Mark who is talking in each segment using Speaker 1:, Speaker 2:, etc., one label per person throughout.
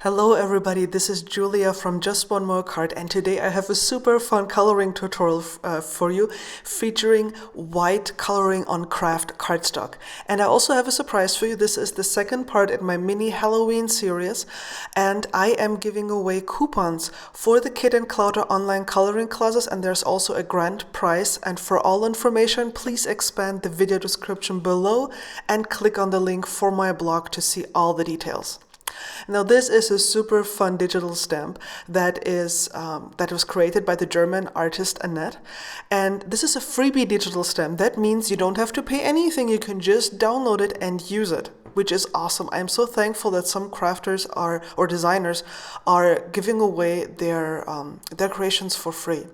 Speaker 1: Hello everybody, this is Julia from Just One More Card, and today I have a super fun coloring tutorial for you featuring white coloring on Kraft cardstock. And I also have a surprise for you. This is the second part in my mini Halloween series, and I am giving away coupons for the KIT CLOWDER online coloring classes, and there's also a grand prize. And for all information, please expand the video description below and click on the link for my blog to see all the details. Now this is a super fun digital stamp that was created by the German artist Annette, and this is a freebie digital stamp. That means you don't have to pay anything, you can just download it and use it, which is awesome. I'm so thankful that some crafters or designers are giving away their creations for free.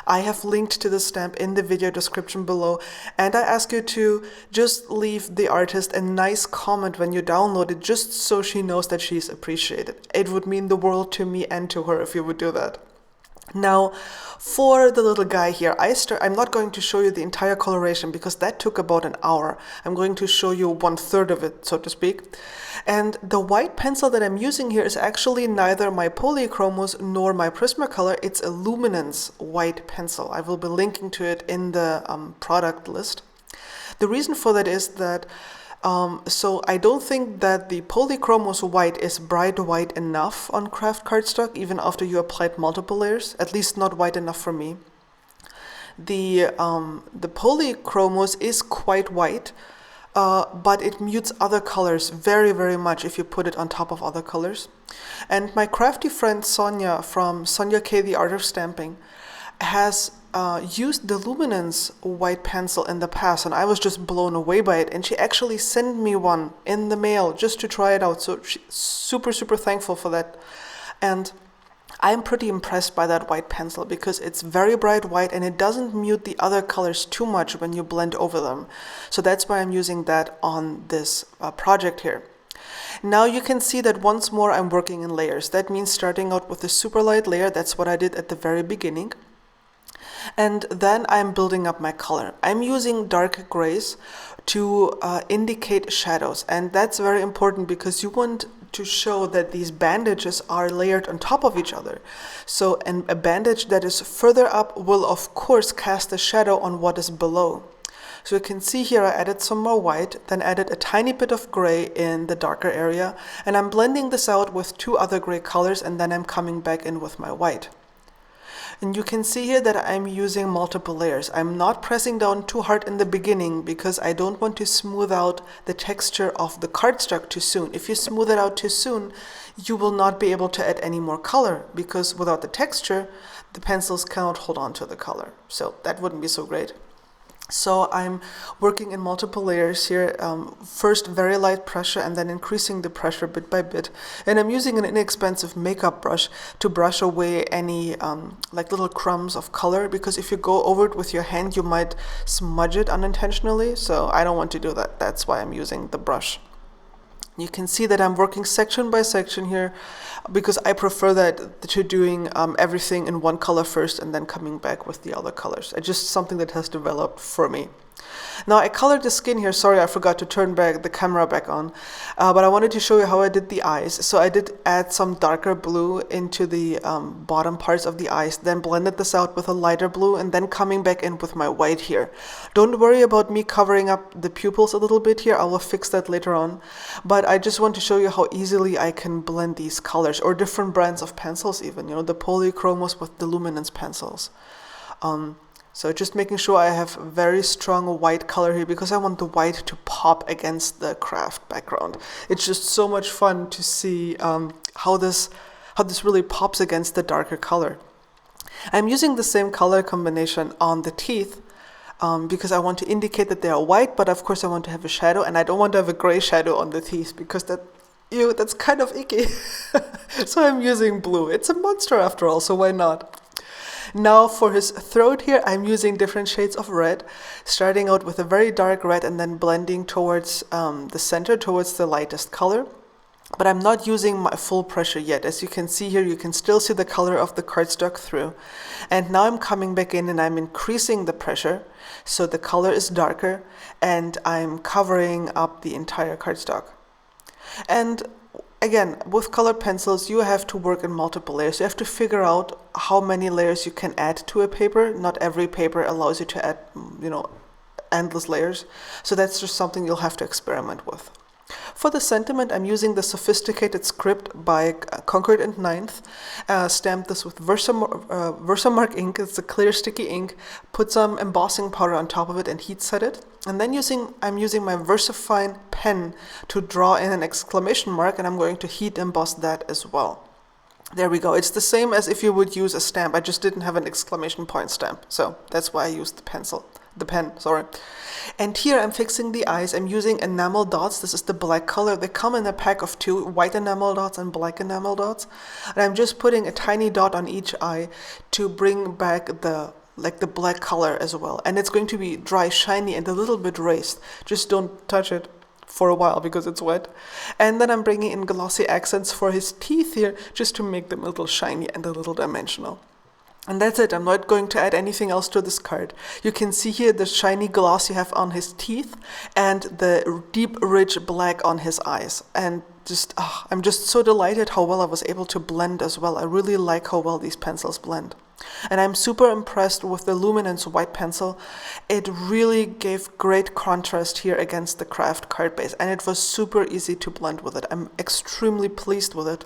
Speaker 1: I have linked to the stamp in the video description below, and I ask you to just leave the artist a nice comment when you download it, just so she knows that she's appreciated. It would mean the world to me and to her if you would do that. Now, for the little guy here, I'm not going to show you the entire coloration because that took about an hour. I'm going to show you 1/3 of it, so to speak. And the white pencil that I'm using here is actually neither my Polychromos nor my Prismacolor. It's a Luminance white pencil. I will be linking to it in the product list. The reason for that is that so I don't think that the Polychromos white is bright white enough on Kraft cardstock, even after you applied multiple layers, at least not white enough for me. The Polychromos is quite white, but it mutes other colors very, very much if you put it on top of other colors. And my crafty friend Sonia from Sonia K, The Art of Stamping, has used the Luminance white pencil in the past, and I was just blown away by it, and she actually sent me one in the mail just to try it out, so she's super thankful for that. And I'm pretty impressed by that white pencil because it's very bright white and it doesn't mute the other colors too much when you blend over them. So that's why I'm using that on this project here. Now you can see that once more I'm working in layers. That means starting out with a super light layer. That's what I did at the very beginning. And then I'm building up my color. I'm using dark grays to indicate shadows, and that's very important because you want to show that these bandages are layered on top of each other. So a bandage that is further up will of course cast a shadow on what is below. So you can see here I added some more white, then added a tiny bit of gray in the darker area, and I'm blending this out with 2 other gray colors, and then I'm coming back in with my white. And you can see here that I'm using multiple layers. I'm not pressing down too hard in the beginning because I don't want to smooth out the texture of the cardstock too soon. If you smooth it out too soon, you will not be able to add any more color because without the texture, the pencils cannot hold on to the color. So that wouldn't be so great. So I'm working in multiple layers here, first very light pressure and then increasing the pressure bit by bit. And I'm using an inexpensive makeup brush to brush away any like little crumbs of color, because if you go over it with your hand, you might smudge it unintentionally. So I don't want to do that. That's why I'm using the brush. You can see that I'm working section by section here because I prefer that to doing everything in one color first and then coming back with the other colors. It's just something that has developed for me. Now I colored the skin here. Sorry, I forgot to turn back the camera back on, but I wanted to show you how I did the eyes. So I did add some darker blue into the bottom parts of the eyes, then blended this out with a lighter blue, and then coming back in with my white here. Don't worry about me covering up the pupils a little bit here. I will fix that later on, but I just want to show you how easily I can blend these colors, or different brands of pencils even, you know, the Polychromos with the Luminance pencils. So just making sure I have very strong white color here because I want the white to pop against the Kraft background. It's just so much fun to see how this really pops against the darker color. I'm using the same color combination on the teeth because I want to indicate that they are white, but of course I want to have a shadow, and I don't want to have a gray shadow on the teeth because that's kind of icky. So I'm using blue. It's a monster after all, so why not? Now for his throat here, I'm using different shades of red, starting out with a very dark red and then blending towards the center, towards the lightest color. But I'm not using my full pressure yet. As you can see here, you can still see the color of the cardstock through. And now I'm coming back in and I'm increasing the pressure so the color is darker, and I'm covering up the entire cardstock. And again, with colored pencils, you have to work in multiple layers. You have to figure out how many layers you can add to a paper. Not every paper allows you to add, endless layers. So that's just something you'll have to experiment with. For the sentiment, I'm using the Sophisticated Script by Concord and Ninth. Stamped this with Versamark ink. It's a clear sticky ink. Put some embossing powder on top of it and heat set it. And then I'm using my VersaFine pen to draw in an exclamation mark, and I'm going to heat emboss that as well. There we go. It's the same as if you would use a stamp. I just didn't have an exclamation point stamp, so that's why I used the pen. And here I'm fixing the eyes. I'm using enamel dots. This is the black color. They come in a pack of 2, white enamel dots and black enamel dots. And I'm just putting a tiny dot on each eye to bring back the black color as well. And it's going to be dry, shiny, and a little bit raised. Just don't touch it for a while because it's wet. And then I'm bringing in glossy accents for his teeth here, just to make them a little shiny and a little dimensional. And that's it. I'm not going to add anything else to this card. You can see here the shiny gloss you have on his teeth and the deep, rich black on his eyes. And I'm just so delighted how well I was able to blend as well. I really like how well these pencils blend. And I'm super impressed with the Luminance white pencil. It really gave great contrast here against the Kraft card base, and it was super easy to blend with it. I'm extremely pleased with it.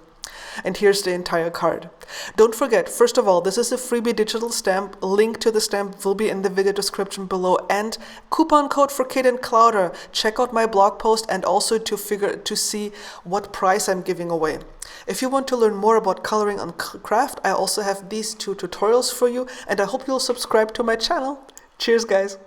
Speaker 1: And here's the entire card. Don't forget, first of all, this is a freebie digital stamp. Link to the stamp will be in the video description below, and coupon code for KIT CLOWDER. Check out my blog post and also to see what price I'm giving away. If you want to learn more about coloring on Kraft, I also have these 2 tutorials for you, and I hope you'll subscribe to my channel. Cheers, guys!